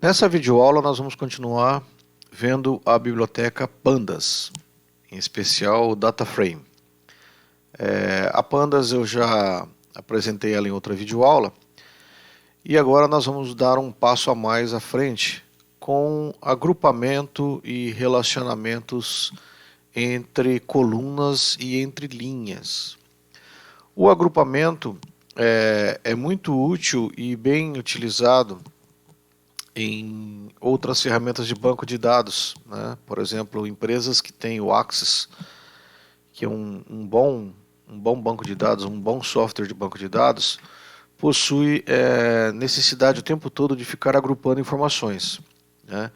Nessa videoaula nós vamos continuar vendo a biblioteca Pandas, em especial o DataFrame. A Pandas eu já apresentei ela em outra videoaula e agora nós vamos dar um passo a mais à frente com agrupamento e relacionamentos entre colunas e entre linhas. O agrupamento é muito útil e bem utilizado em outras ferramentas de banco de dados, né? Por exemplo, empresas que têm o Access, que é um bom banco de dados, um bom software de banco de dados, possui necessidade o tempo todo de ficar agrupando informações, né?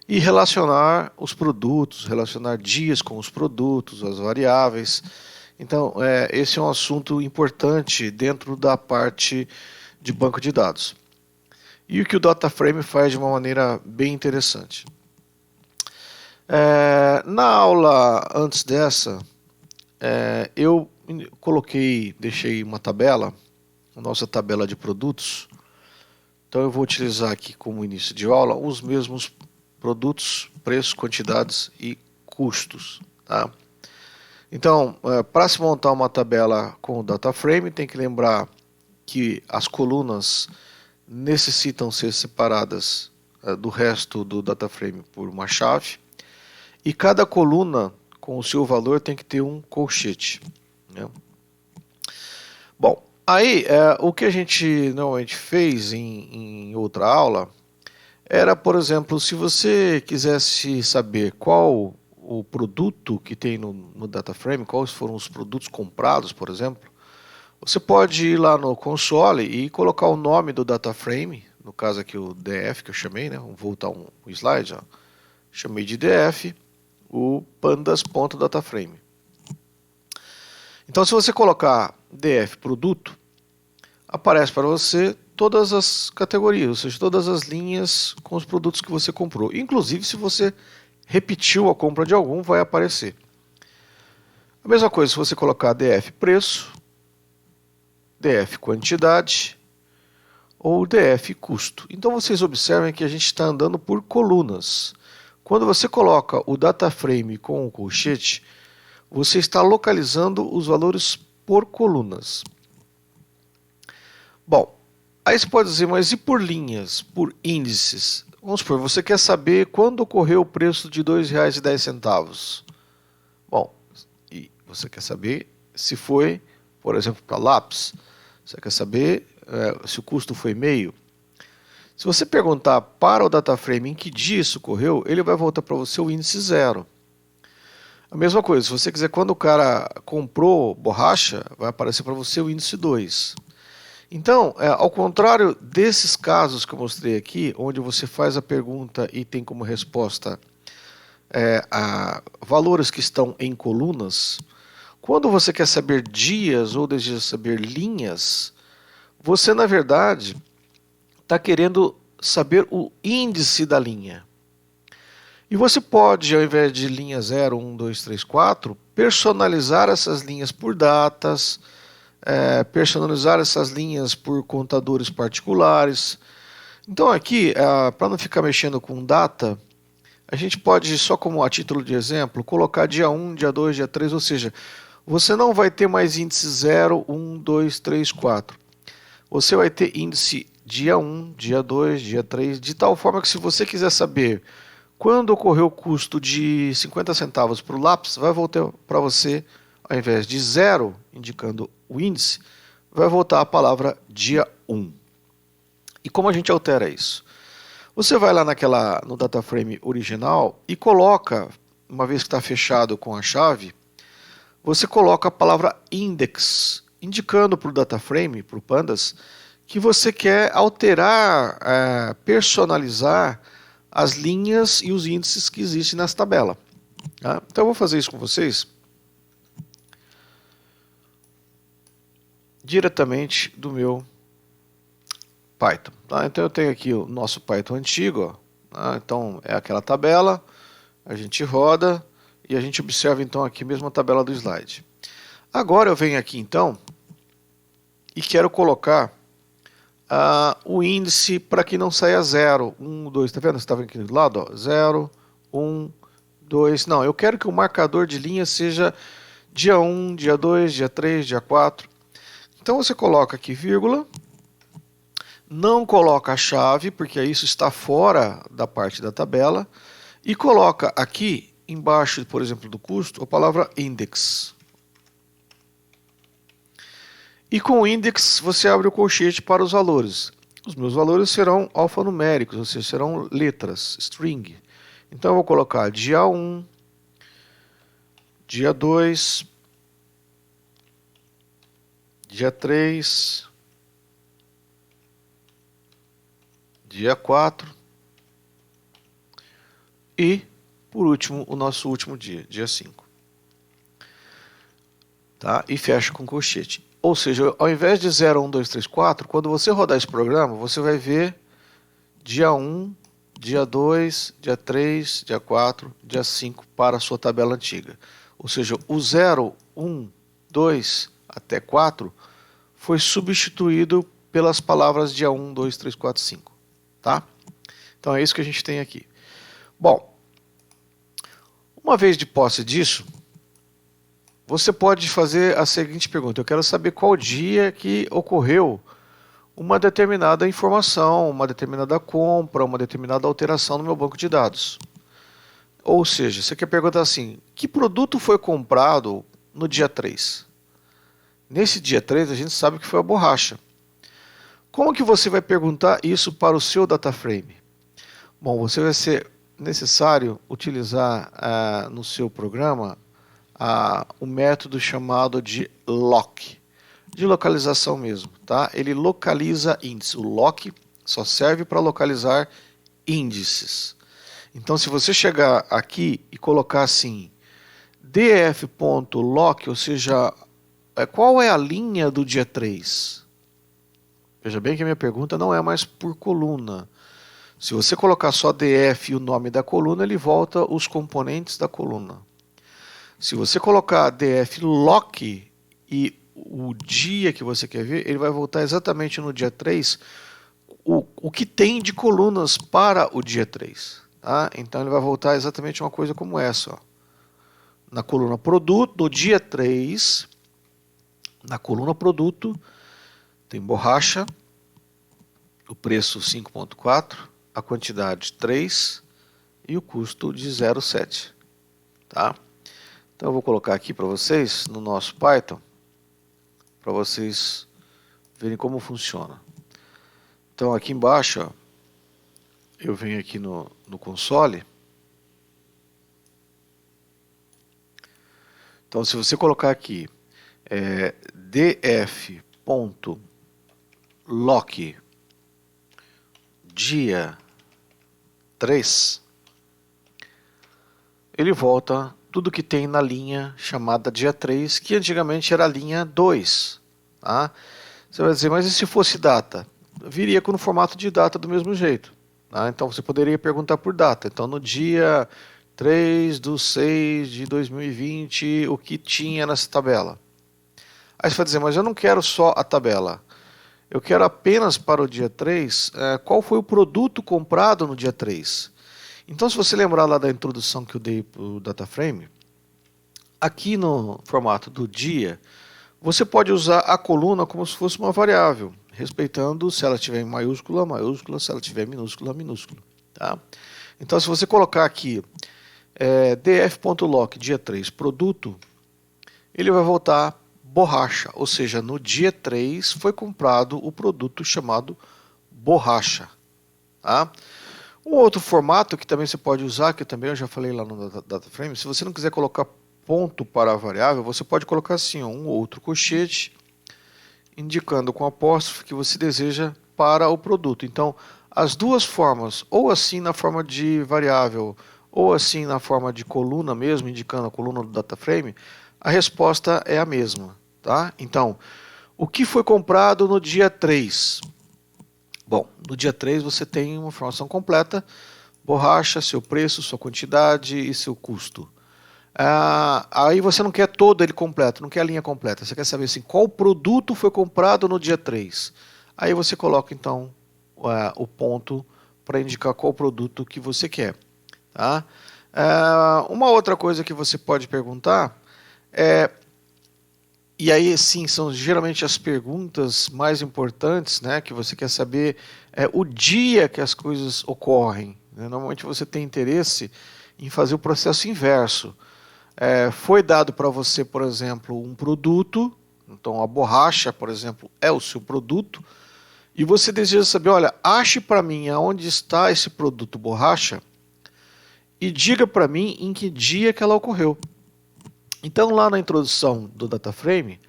E relacionar os produtos, relacionar dias com os produtos, as variáveis. Então, esse é um assunto importante dentro da parte de banco de dados. E o que o DataFrame faz de uma maneira bem interessante. Na aula antes dessa, eu deixei uma tabela, a nossa tabela de produtos. Então eu vou utilizar aqui como início de aula os mesmos produtos, preços, quantidades e custos. Tá? Então, para se montar uma tabela com o DataFrame, tem que lembrar que as colunas necessitam ser separadas do resto do DataFrame por uma chave, e cada coluna com o seu valor tem que ter um colchete, né? Bom, aí o que a gente normalmente fez em outra aula era, por exemplo, se você quisesse saber qual o produto que tem no DataFrame, quais foram os produtos comprados, por exemplo, você pode ir lá no console e colocar o nome do DataFrame, no caso aqui o DF que eu chamei, né? Vou voltar um slide, ó. Chamei de DF, o pandas.dataframe. Então, se você colocar DF produto, aparece para você todas as categorias, ou seja, todas as linhas com os produtos que você comprou. Inclusive, se você repetiu a compra de algum, vai aparecer. A mesma coisa se você colocar DF preço, DF quantidade ou DF custo. Então vocês observem que a gente está andando por colunas. Quando você coloca o DataFrame com o colchete, você está localizando os valores por colunas. Bom, aí você pode dizer, mas e por linhas, por índices? Vamos supor, você quer saber quando ocorreu o preço de R$ 2,10. Bom, e você quer saber se foi, por exemplo, para lápis. Você quer saber se o custo foi meio? Se você perguntar para o DataFrame em que dia isso ocorreu, ele vai voltar para você o índice 0. A mesma coisa, se você quiser quando o cara comprou borracha, vai aparecer para você o índice 2. Então, ao contrário desses casos que eu mostrei aqui, onde você faz a pergunta e tem como resposta valores que estão em colunas, quando você quer saber dias ou deseja saber linhas, você na verdade está querendo saber o índice da linha. E você pode, ao invés de linha 0, 1, 2, 3, 4, personalizar essas linhas por datas, personalizar essas linhas por contadores particulares. Então aqui, para não ficar mexendo com data, a gente pode, só como a título de exemplo, colocar dia 1, dia 2, dia 3, ou seja, você não vai ter mais índice 0, 1, 2, 3, 4. Você vai ter índice dia 1, dia 2, dia 3, de tal forma que se você quiser saber quando ocorreu o custo de 50 centavos para o lápis, vai voltar para você, ao invés de 0, indicando o índice, vai voltar a palavra dia 1. E como a gente altera isso? Você vai lá no DataFrame original e coloca, uma vez que está fechado com a chave, você coloca a palavra index, indicando para o DataFrame, para o Pandas, que você quer alterar, personalizar as linhas e os índices que existem nessa tabela. Tá? Então eu vou fazer isso com vocês diretamente do meu Python. Tá? Então eu tenho aqui o nosso Python antigo. Tá? Então é aquela tabela, a gente roda e a gente observa então aqui mesmo a tabela do slide. Agora eu venho aqui então e quero colocar o índice para que não saia 0, 1, 2, tá vendo? Você está vendo aqui do lado, ó, 0, 1, 2, não, eu quero que o marcador de linha seja dia 1, dia 2, dia 3, dia 4. Então você coloca aqui vírgula, não coloca a chave, porque isso está fora da parte da tabela, e coloca aqui embaixo, por exemplo, do custo, a palavra index. E com o index você abre o colchete para os valores. Os meus valores serão alfanuméricos, ou seja, serão letras, string. Então eu vou colocar dia 1, dia 2, dia 3, dia 4 e, por último, o nosso último dia, dia 5. Tá? E fecha com colchete. Ou seja, ao invés de 0, 1, 2, 3, 4, quando você rodar esse programa, você vai ver dia 1, dia 2, dia 3, dia 4, dia 5 para a sua tabela antiga. Ou seja, o 0, 1, 2 até 4 foi substituído pelas palavras dia 1, 2, 3, 4, 5. Tá? Então é isso que a gente tem aqui. Bom, uma vez de posse disso, você pode fazer a seguinte pergunta: eu quero saber qual dia que ocorreu uma determinada informação, uma determinada compra, uma determinada alteração no meu banco de dados. Ou seja, você quer perguntar assim: que produto foi comprado no dia 3? Nesse dia 3 a gente sabe que foi a borracha. Como que você vai perguntar isso para o seu data frame? Bom, você vai ser necessário utilizar no seu programa o método chamado de lock, de localização mesmo, tá? Ele localiza índices. O lock só serve para localizar índices. Então, se você chegar aqui e colocar assim, df.lock, ou seja, qual é a linha do dia 3? Veja bem que a minha pergunta não é mais por coluna. Se você colocar só df e o nome da coluna, ele volta os componentes da coluna. Se você colocar df lock e o dia que você quer ver, ele vai voltar exatamente no dia 3 o que tem de colunas para o dia 3. Tá? Então ele vai voltar exatamente uma coisa como essa. Ó. Na coluna produto, no dia 3, na coluna produto, tem borracha, o preço 5.4, a quantidade 3 e o custo de 0,7. Tá? Então eu vou colocar aqui para vocês no nosso Python, para vocês verem como funciona. Então aqui embaixo, ó, eu venho aqui no console. Então se você colocar aqui df.lock dia 3, ele volta tudo que tem na linha chamada dia 3, que antigamente era a linha 2. Tá? Você vai dizer, mas e se fosse data? Viria no formato de data do mesmo jeito. Tá? Então você poderia perguntar por data. Então no dia 3/6 de 2020, o que tinha nessa tabela? Aí você vai dizer, mas eu não quero só a tabela. Eu quero apenas para o dia 3, qual foi o produto comprado no dia 3. Então, se você lembrar lá da introdução que eu dei para o DataFrame, aqui no formato do dia, você pode usar a coluna como se fosse uma variável, respeitando se ela tiver em maiúscula, maiúscula, se ela tiver minúscula, minúscula. Tá? Então, se você colocar aqui df.lock dia 3 produto, ele vai voltar borracha, ou seja, no dia 3 foi comprado o produto chamado borracha. Tá? Um outro formato que também você pode usar, que também eu já falei lá no DataFrame, se você não quiser colocar ponto para a variável, você pode colocar assim, ó, um outro colchete, indicando com apóstrofe que você deseja para o produto. Então, as duas formas, ou assim na forma de variável, ou assim na forma de coluna mesmo, indicando a coluna do DataFrame, a resposta é a mesma. Tá? Então, o que foi comprado no dia 3? Bom, no dia 3 você tem uma informação completa, borracha, seu preço, sua quantidade e seu custo. Aí você não quer todo ele completo, não quer a linha completa, você quer saber assim, qual produto foi comprado no dia 3. Aí você coloca então o ponto para indicar qual produto que você quer. Tá? Uma outra coisa que você pode perguntar e aí sim, são geralmente as perguntas mais importantes, né, que você quer saber o dia que as coisas ocorrem. Né? Normalmente você tem interesse em fazer o processo inverso. Foi dado para você, por exemplo, um produto, então a borracha, por exemplo, é o seu produto, e você deseja saber, olha, ache para mim aonde está esse produto borracha e diga para mim em que dia que ela ocorreu. Então lá na introdução do DataFrame,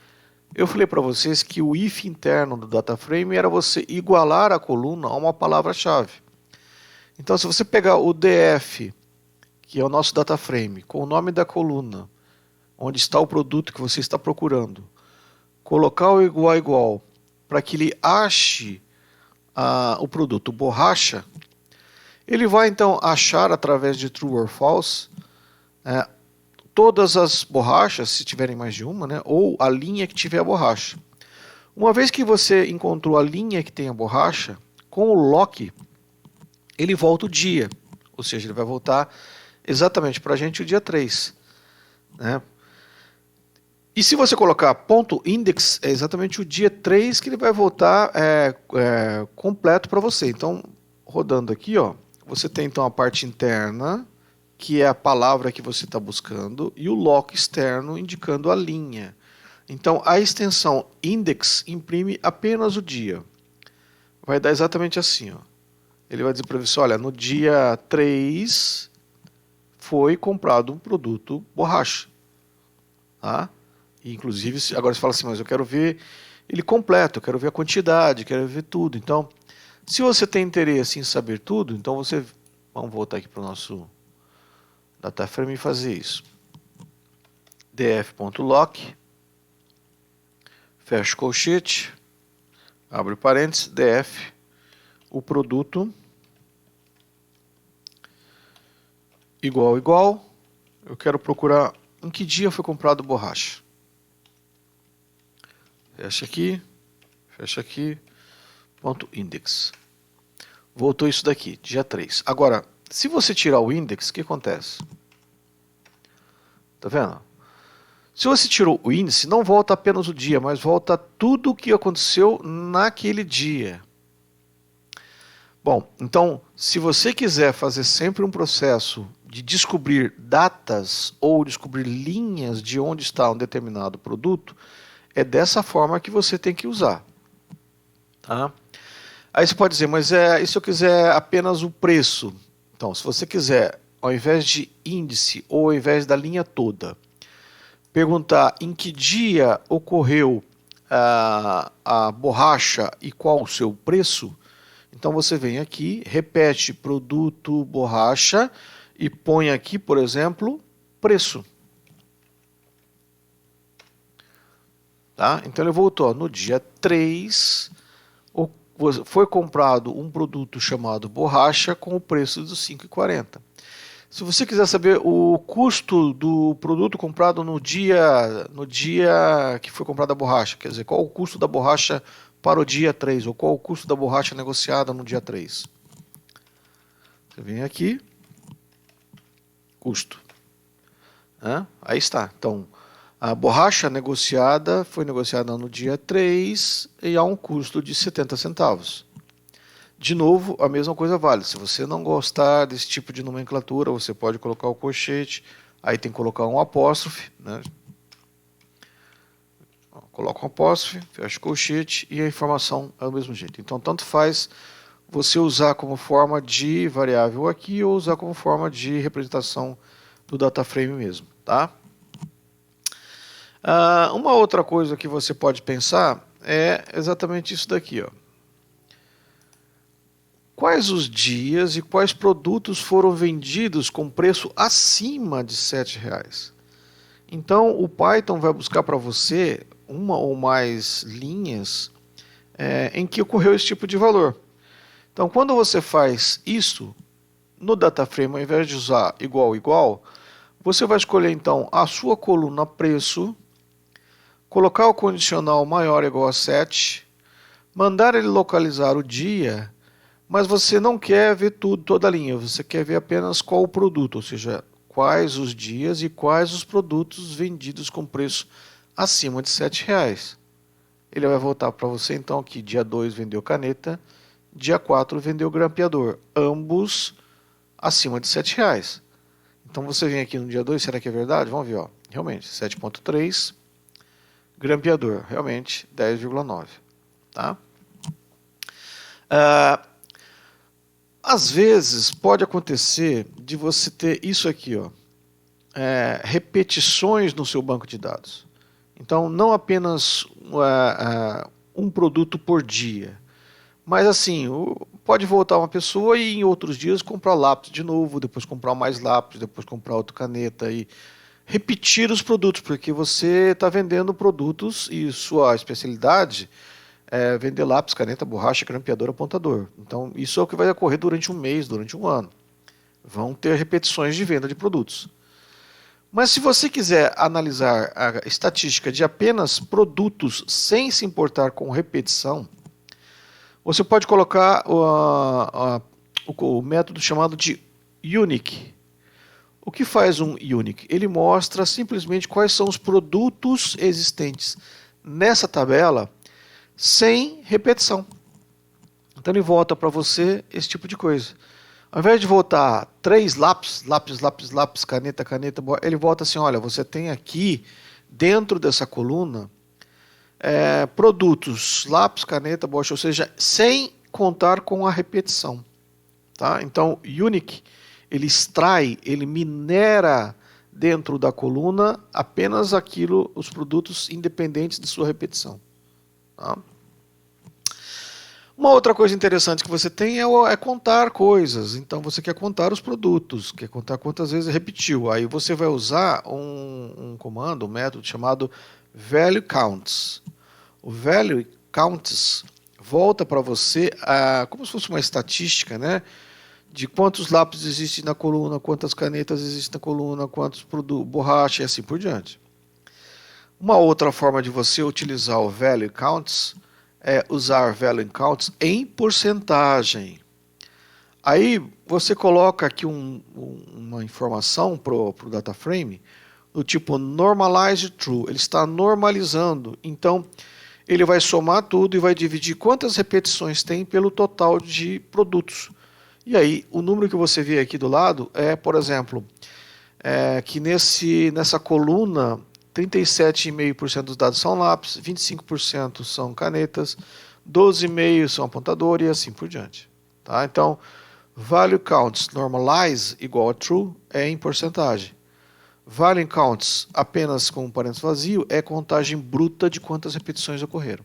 eu falei para vocês que o if interno do DataFrame era você igualar a coluna a uma palavra-chave. Então se você pegar o df, que é o nosso DataFrame, com o nome da coluna, onde está o produto que você está procurando, colocar o igual a igual para que ele ache o produto borracha, ele vai então achar através de true or false todas as borrachas, se tiverem mais de uma, né, ou a linha que tiver a borracha. Uma vez que você encontrou a linha que tem a borracha, com o lock, ele volta o dia, ou seja, ele vai voltar exatamente para a gente o dia 3. Né? E se você colocar ponto .index, é exatamente o dia 3 que ele vai voltar completo para você. Então, rodando aqui, ó, você tem então a parte interna, que é a palavra que você está buscando, e o lock externo indicando a linha. Então, a extensão index imprime apenas o dia. Vai dar exatamente assim. Ó. Ele vai dizer para você, olha, no dia 3 foi comprado um produto borracha. Tá? E, inclusive, agora você fala assim, mas eu quero ver ele completo, eu quero ver a quantidade, quero ver tudo. Então, se você tem interesse em saber tudo, então você... Vamos voltar aqui para o nosso DataFrame e fazer isso. df.lock, fecha o colchete, abre parênteses, df, o produto, igual, eu quero procurar em que dia foi comprado borracha. Fecha aqui, ponto index. Voltou isso daqui, dia 3. Agora, se você tirar o index, o que acontece? Tá vendo? Se você tirou o índice, não volta apenas o dia, mas volta tudo o que aconteceu naquele dia. Bom, então, se você quiser fazer sempre um processo de descobrir datas ou descobrir linhas de onde está um determinado produto, é dessa forma que você tem que usar. Tá? Aí você pode dizer, mas e se eu quiser apenas o preço? Então, se você quiser, ao invés de índice ou ao invés da linha toda, perguntar em que dia ocorreu a borracha e qual o seu preço, então você vem aqui, repete produto borracha e põe aqui, por exemplo, preço. Tá? Então ele voltou, no dia 3 foi comprado um produto chamado borracha com o preço de 5,40. Se você quiser saber o custo do produto comprado no dia que foi comprada a borracha, quer dizer, qual o custo da borracha para o dia 3, ou qual o custo da borracha negociada no dia 3. Você vem aqui, custo. Aí está. Então, a borracha negociada foi negociada no dia 3 e há um custo de 70 centavos. De novo, a mesma coisa vale. Se você não gostar desse tipo de nomenclatura, você pode colocar o colchete, aí tem que colocar um apóstrofe, né? Coloca um apóstrofe, fecha o colchete e a informação é do mesmo jeito. Então, tanto faz você usar como forma de variável aqui ou usar como forma de representação do DataFrame mesmo, tá? Uma outra coisa que você pode pensar é exatamente isso daqui, ó. Quais os dias e quais produtos foram vendidos com preço acima de R$ 7,00? Então, o Python vai buscar para você uma ou mais linhas em que ocorreu esse tipo de valor. Então, quando você faz isso, no DataFrame, ao invés de usar igual, você vai escolher então a sua coluna preço, colocar o condicional maior ou igual a 7, mandar ele localizar o dia, mas você não quer ver tudo, toda a linha, você quer ver apenas qual o produto, ou seja, quais os dias e quais os produtos vendidos com preço acima de R$ 7. Ele vai voltar para você então que dia 2 vendeu caneta, dia 4 vendeu grampeador, ambos acima de R$ 7. Então você vem aqui no dia 2, será que é verdade? Vamos ver, ó. Realmente, 7,3, grampeador, realmente 10,9. Tá? Às vezes pode acontecer de você ter isso aqui, ó, repetições no seu banco de dados. Então, não apenas um produto por dia, mas assim, pode voltar uma pessoa e em outros dias comprar lápis de novo, depois comprar mais lápis, depois comprar outra caneta e repetir os produtos, porque você está vendendo produtos e sua especialidade é vender lápis, caneta, borracha, grampeador, apontador. Então, isso é o que vai ocorrer durante um mês, durante um ano. Vão ter repetições de venda de produtos. Mas se você quiser analisar a estatística de apenas produtos sem se importar com repetição, você pode colocar o método chamado de Unique. O que faz um Unique? Ele mostra simplesmente quais são os produtos existentes nessa tabela sem repetição. Então ele volta para você esse tipo de coisa. Ao invés de voltar 3 lápis, caneta, ele volta assim, olha, você tem aqui, dentro dessa coluna, produtos, lápis, caneta, borracha, ou seja, sem contar com a repetição. Tá? Então, Unique, ele extrai, ele minera dentro da coluna apenas aquilo, os produtos independentes de sua repetição. Tá? Uma outra coisa interessante que você tem é contar coisas. Então você quer contar os produtos, quer contar quantas vezes repetiu. Aí você vai usar um comando, um método chamado Value Counts. O Value Counts volta para você como se fosse uma estatística, né? De quantos lápis existem na coluna, quantas canetas existem na coluna, quantos produtos, borracha e assim por diante. Uma outra forma de você utilizar o Value Counts é usar Value Counts em porcentagem. Aí você coloca aqui uma informação para o data frame do tipo Normalize True. Ele está normalizando. Então, ele vai somar tudo e vai dividir quantas repetições tem pelo total de produtos. E aí, o número que você vê aqui do lado é, por exemplo, que nessa coluna 37,5% dos dados são lápis, 25% são canetas, 12,5% são apontador e assim por diante. Tá? Então, Value Counts Normalize igual a True é em porcentagem. Value Counts apenas com um parênteses vazio é contagem bruta de quantas repetições ocorreram.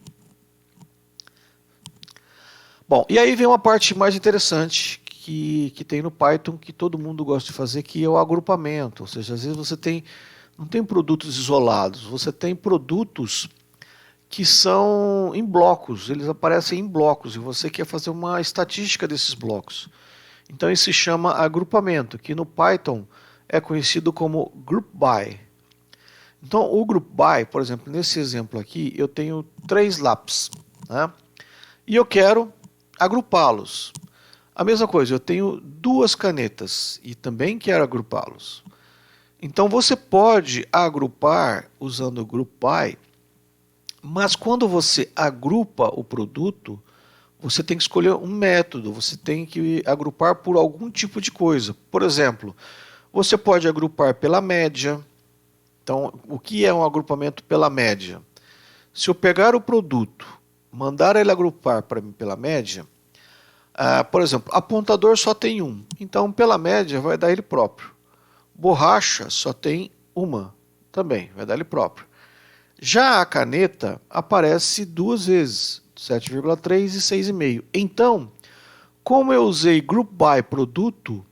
Bom, e aí vem uma parte mais interessante que tem no Python que todo mundo gosta de fazer, que é o agrupamento. Ou seja, às vezes você não tem produtos isolados, você tem produtos que são em blocos, eles aparecem em blocos e você quer fazer uma estatística desses blocos. Então isso se chama agrupamento, que no Python é conhecido como Group By. Então o Group By, por exemplo, nesse exemplo aqui, eu tenho 3 lápis, né? E eu quero agrupá-los. A mesma coisa, eu tenho 2 canetas e também quero agrupá-los. Então você pode agrupar usando o Group By, mas quando você agrupa o produto, você tem que escolher um método, você tem que agrupar por algum tipo de coisa. Por exemplo, você pode agrupar pela média. Então, o que é um agrupamento pela média? Se eu pegar o produto, mandar ele agrupar para mim pela média, por exemplo, apontador só tem um, então pela média vai dar ele próprio. Borracha só tem uma, também vai dar ele próprio. Já a caneta aparece 2 vezes, 7,3 e 6,5. Então, como eu usei Group By produto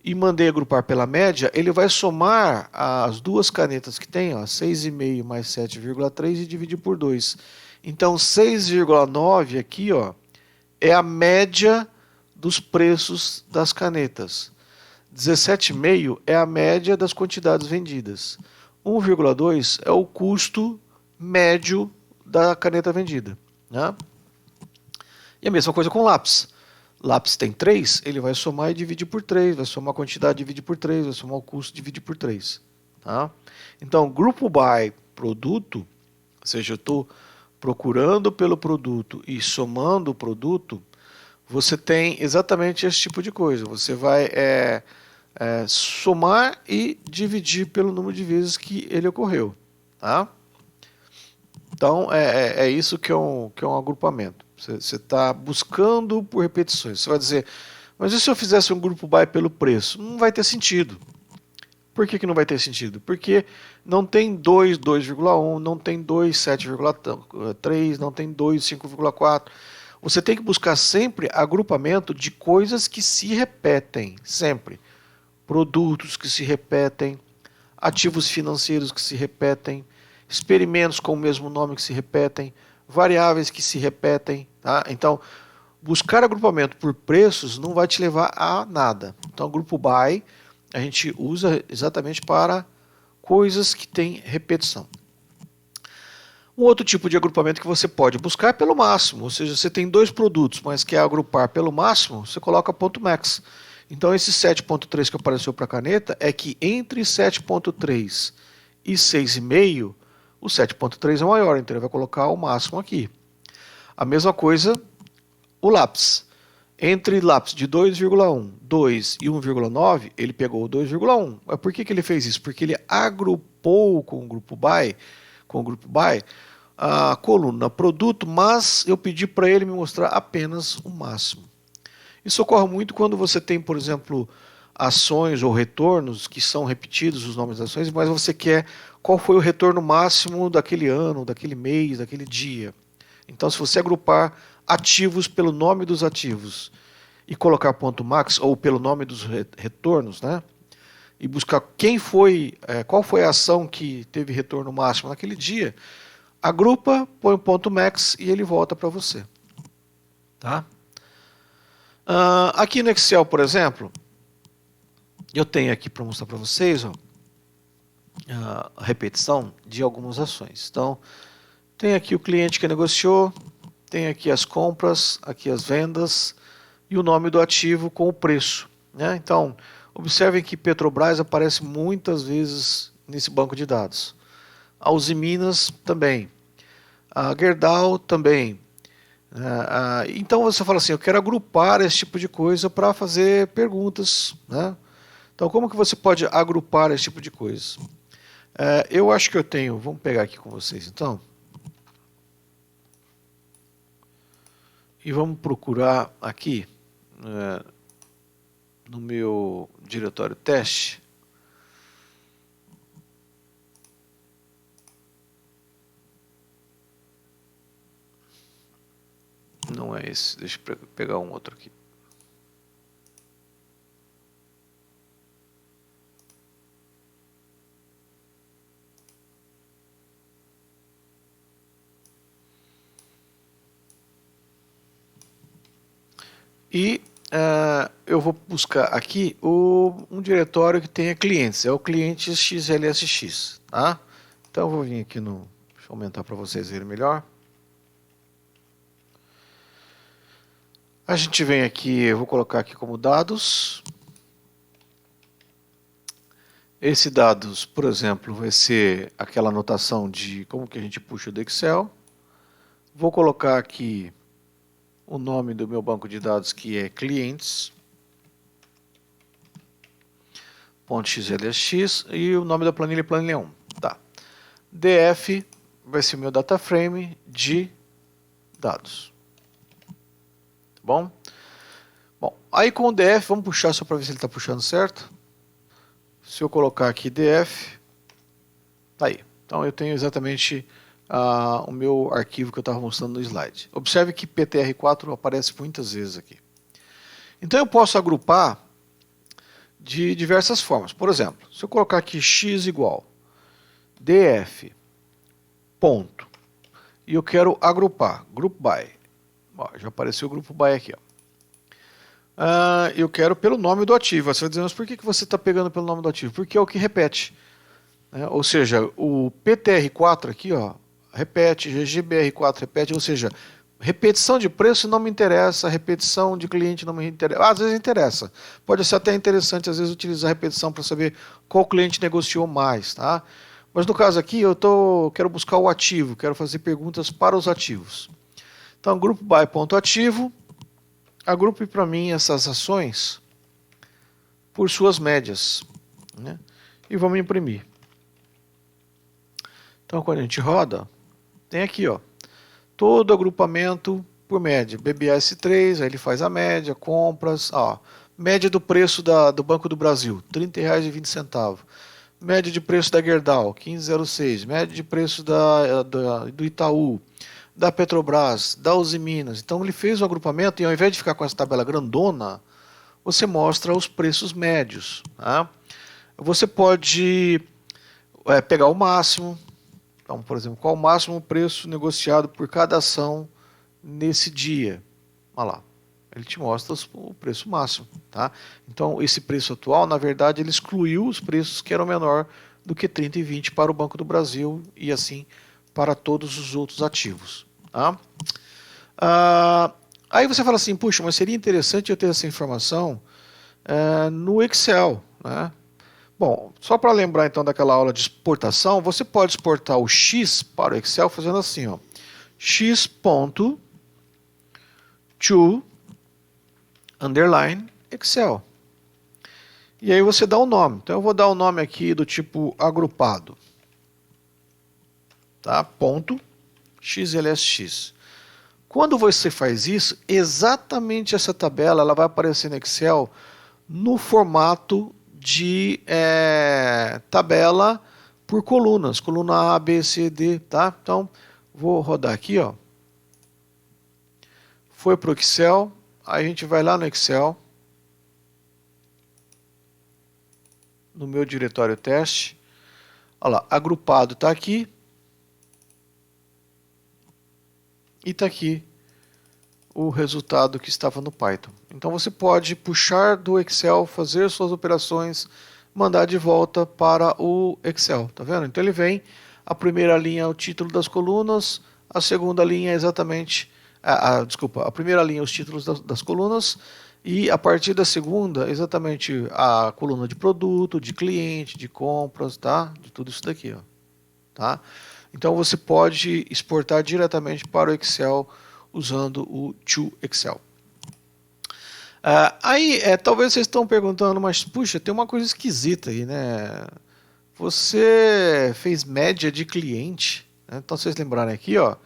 e mandei agrupar pela média, ele vai somar as 2 canetas que tem, 6,5 mais 7,3 e dividir por 2. Então 6,9 aqui, ó, é a média dos preços das canetas. 17,5 é a média das quantidades vendidas. 1,2 é o custo médio da caneta vendida. Né? E a mesma coisa com lápis. Lápis tem 3, ele vai somar e dividir por 3, vai somar a quantidade e dividir por 3, vai somar o custo e dividir por 3. Tá? Então, grupo by produto, ou seja, eu estou procurando pelo produto e somando o produto, você tem exatamente esse tipo de coisa. Você vai somar e dividir pelo número de vezes que ele ocorreu. Tá? Então, é isso que é um agrupamento. Você está buscando por repetições. Você vai dizer, mas e se eu fizesse um grupo by pelo preço? Não vai ter sentido. Por que não vai ter sentido? Porque não tem 2, 2,1, não tem 2, 7,3, não tem 2, 5,4. Você tem que buscar sempre agrupamento de coisas que se repetem, sempre. Produtos que se repetem, ativos financeiros que se repetem, experimentos com o mesmo nome que se repetem, variáveis que se repetem. Tá? Então, buscar agrupamento por preços não vai te levar a nada. Então, grupo by a gente usa exatamente para coisas que têm repetição. Um outro tipo de agrupamento que você pode buscar é pelo máximo, ou seja, você tem 2 produtos, mas quer agrupar pelo máximo, você coloca ponto max. Então esse 7.3 que apareceu para a caneta é que entre 7.3 e 6,5, o 7.3 é maior, então ele vai colocar o máximo aqui. A mesma coisa o lápis. Entre lápis de 2,1, 2 e 1,9, ele pegou o 2,1. Mas por que ele fez isso? Porque ele agrupou com o grupo by, a coluna produto, mas eu pedi para ele me mostrar apenas o máximo. Isso ocorre muito quando você tem, por exemplo, ações ou retornos que são repetidos os nomes das ações, mas você quer qual foi o retorno máximo daquele ano, daquele mês, daquele dia. Então, se você agrupar ativos pelo nome dos ativos e colocar ponto max ou pelo nome dos retornos, né? E buscar qual foi a ação que teve retorno máximo naquele dia, agrupa, põe o ponto max e ele volta para você. Tá? Aqui no Excel, por exemplo, eu tenho aqui para mostrar para vocês a repetição de algumas ações. Então, tem aqui o cliente que negociou, tem aqui as compras, aqui as vendas e o nome do ativo com o preço. Né? Então, observem que Petrobras aparece muitas vezes nesse banco de dados. A Uzi Minas também. A Gerdau também. Então você fala assim, eu quero agrupar esse tipo de coisa para fazer perguntas. Né? Então como que você pode agrupar esse tipo de coisa? Eu acho que eu tenho, vamos pegar aqui com vocês então. E vamos procurar aqui no meu diretório teste. Não é esse, deixa eu pegar um outro aqui. E eu vou buscar aqui um diretório que tenha clientes, é o cliente XLSX. Tá? Então eu vou vir aqui no... Deixa eu aumentar para vocês verem melhor. A gente vem aqui, eu vou colocar aqui como dados. Esse dados, por exemplo, vai ser aquela anotação de como que a gente puxa do Excel. Vou colocar aqui o nome do meu banco de dados, que é clientes.xlsx e o nome da planilha é planilha 1. Tá. DF vai ser o meu data frame de dados. Bom, aí com o DF, vamos puxar só para ver se ele está puxando certo. Se eu colocar aqui DF, tá aí. Então eu tenho exatamente o meu arquivo que eu estava mostrando no slide. Observe que PTR4 aparece muitas vezes aqui. Então eu posso agrupar de diversas formas. Por exemplo, se eu colocar aqui x igual DF ponto e eu quero agrupar, group by. Já apareceu o grupo by aqui. Eu quero pelo nome do ativo. Você vai dizer, mas por que você está pegando pelo nome do ativo? Porque é o que repete. Ou seja, o PTR4 aqui repete, GGBR4 repete, ou seja, repetição de preço não me interessa, repetição de cliente não me interessa. Às vezes interessa. Pode ser até interessante, às vezes, utilizar a repetição para saber qual cliente negociou mais, tá? Mas no caso aqui, quero buscar o ativo, quero fazer perguntas para os ativos. Então, grupo by ponto ativo, agrupe para mim essas ações por suas médias, né? E vamos imprimir. Então, quando a gente roda, tem aqui, ó, todo agrupamento por média. BBS3, aí ele faz a média, compras, ó, média do preço do Banco do Brasil, R$ 30,20. Média de preço da Gerdau, 15,06. Média de preço do Itaú, da Petrobras, da Uzi Minas. Então ele fez um agrupamento e ao invés de ficar com essa tabela grandona, você mostra os preços médios. Tá? Você pode pegar o máximo. Então, por exemplo, qual o máximo preço negociado por cada ação nesse dia? Olha lá, ele te mostra o preço máximo. Tá? Então, esse preço atual, na verdade, ele excluiu os preços que eram menor do que 30,20 para o Banco do Brasil e assim para todos os outros ativos. Tá? Aí você fala assim, puxa, mas seria interessante eu ter essa informação no Excel, né? Bom, só para lembrar então daquela aula de exportação, você pode exportar o X para o Excel fazendo assim, ó, x.to underline Excel. E aí você dá um nome. Então eu vou dar um nome aqui do tipo agrupado. Tá? Ponto XLSX. Quando você faz isso, exatamente essa tabela ela vai aparecer no Excel no formato de tabela por colunas, coluna A, B, C, D, tá? Então, vou rodar aqui, ó. Foi para o Excel, aí a gente vai lá no Excel, no meu diretório teste, olha lá, agrupado está aqui, e está aqui o resultado que estava no Python. Então você pode puxar do Excel, fazer suas operações, mandar de volta para o Excel, tá vendo? Então ele vem, a primeira linha é o título das colunas, a segunda linha é exatamente, a primeira linha é os títulos das colunas, e a partir da segunda, exatamente a coluna de produto, de cliente, de compras, tá? De tudo isso daqui, ó. Tá? Então você pode exportar diretamente para o Excel usando o To Excel. Talvez vocês estão perguntando, mas puxa, tem uma coisa esquisita aí, né? Você fez média de cliente, né? Então vocês lembrarem aqui, ó,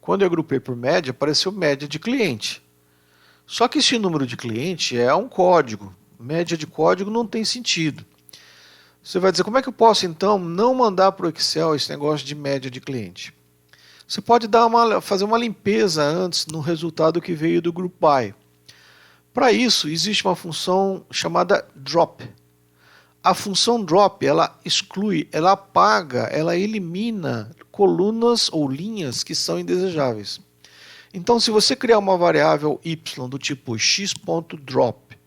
quando eu agrupei por média, apareceu média de cliente. Só que esse número de cliente é um código. Média de código não tem sentido. Você vai dizer, como é que eu posso então não mandar para o Excel esse negócio de média de cliente? Você pode fazer uma limpeza antes no resultado que veio do Group By. Para isso, existe uma função chamada drop. A função drop, ela exclui, ela apaga, ela elimina colunas ou linhas que são indesejáveis. Então, se você criar uma variável y do tipo x.drop,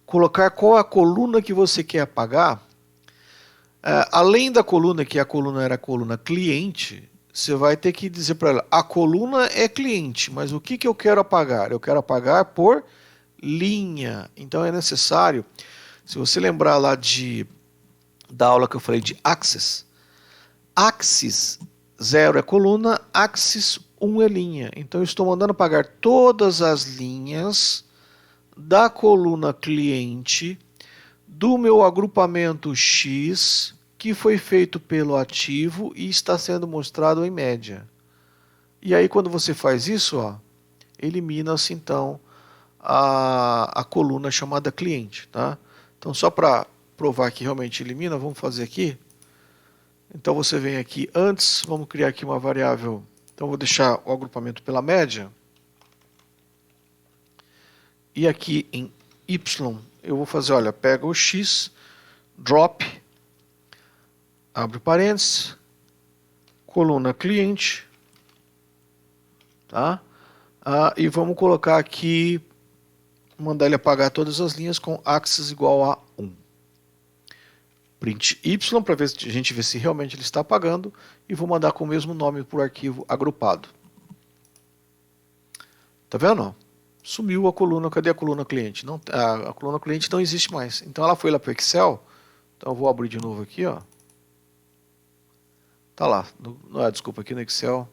colocar qual a coluna que você quer apagar, além da coluna, que a coluna era a coluna cliente, você vai ter que dizer para ela, a coluna é cliente, mas o que eu quero apagar? Eu quero apagar por linha. Então é necessário, se você lembrar lá da aula que eu falei de axis, axis 0 é coluna, axis 1 é linha. Então eu estou mandando apagar todas as linhas da coluna cliente do meu agrupamento X, que foi feito pelo ativo e está sendo mostrado em média. E aí quando você faz isso, ó, elimina-se então a coluna chamada cliente. Tá? Então só para provar que realmente elimina, vamos fazer aqui. Então você vem aqui antes, vamos criar aqui uma variável, então vou deixar o agrupamento pela média. E aqui em Y eu vou fazer, olha, pega o X, drop, abre parênteses, coluna cliente, tá? E vamos colocar aqui, mandar ele apagar todas as linhas com axis igual a 1. Print Y para a gente ver se realmente ele está apagando e vou mandar com o mesmo nome para o arquivo agrupado. Tá vendo? Sumiu a coluna. Cadê a coluna cliente? Não, a coluna cliente não existe mais. Então ela foi lá para o Excel. Então eu vou abrir de novo aqui, ó. Tá lá. Desculpa, aqui no Excel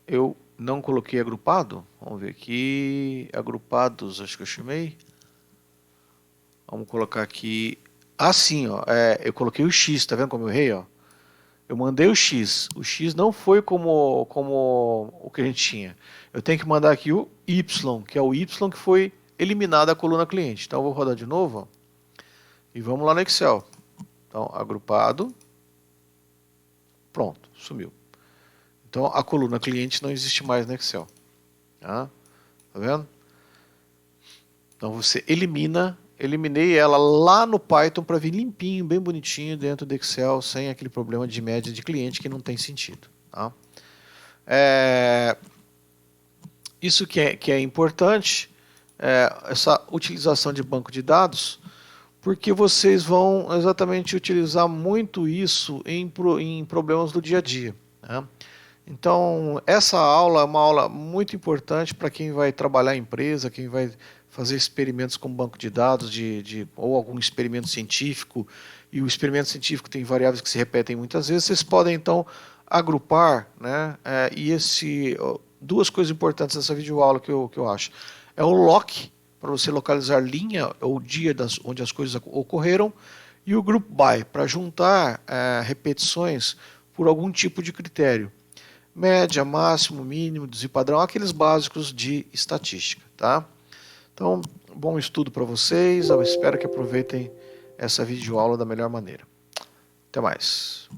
eu não coloquei agrupado. Vamos ver aqui. Agrupados, acho que eu chamei. Vamos colocar aqui. Assim, ó. Eu coloquei o X, tá vendo como eu errei, ó? Eu mandei o X. O X não foi como o que a gente tinha. Eu tenho que mandar aqui o Y, que é o Y que foi eliminado da coluna cliente. Então eu vou rodar de novo, ó, e vamos lá no Excel. Então, agrupado. Pronto, sumiu. Então a coluna cliente não existe mais no Excel. Tá vendo? Então você eliminei ela lá no Python para vir limpinho, bem bonitinho dentro do Excel, sem aquele problema de média de cliente que não tem sentido. Tá? Isso que é importante, essa utilização de banco de dados, porque vocês vão exatamente utilizar muito isso em problemas do dia a dia. Né? Então, essa aula é uma aula muito importante para quem vai trabalhar em empresa, quem vai fazer experimentos com banco de dados ou algum experimento científico, e o experimento científico tem variáveis que se repetem muitas vezes, vocês podem então agrupar, né? Duas coisas importantes nessa videoaula que eu acho. É o lock, para você localizar linha ou dia onde as coisas ocorreram, e o group by, para juntar repetições por algum tipo de critério. Média, máximo, mínimo, desvio padrão, aqueles básicos de estatística, tá? Então, bom estudo para vocês, eu espero que aproveitem essa videoaula da melhor maneira. Até mais.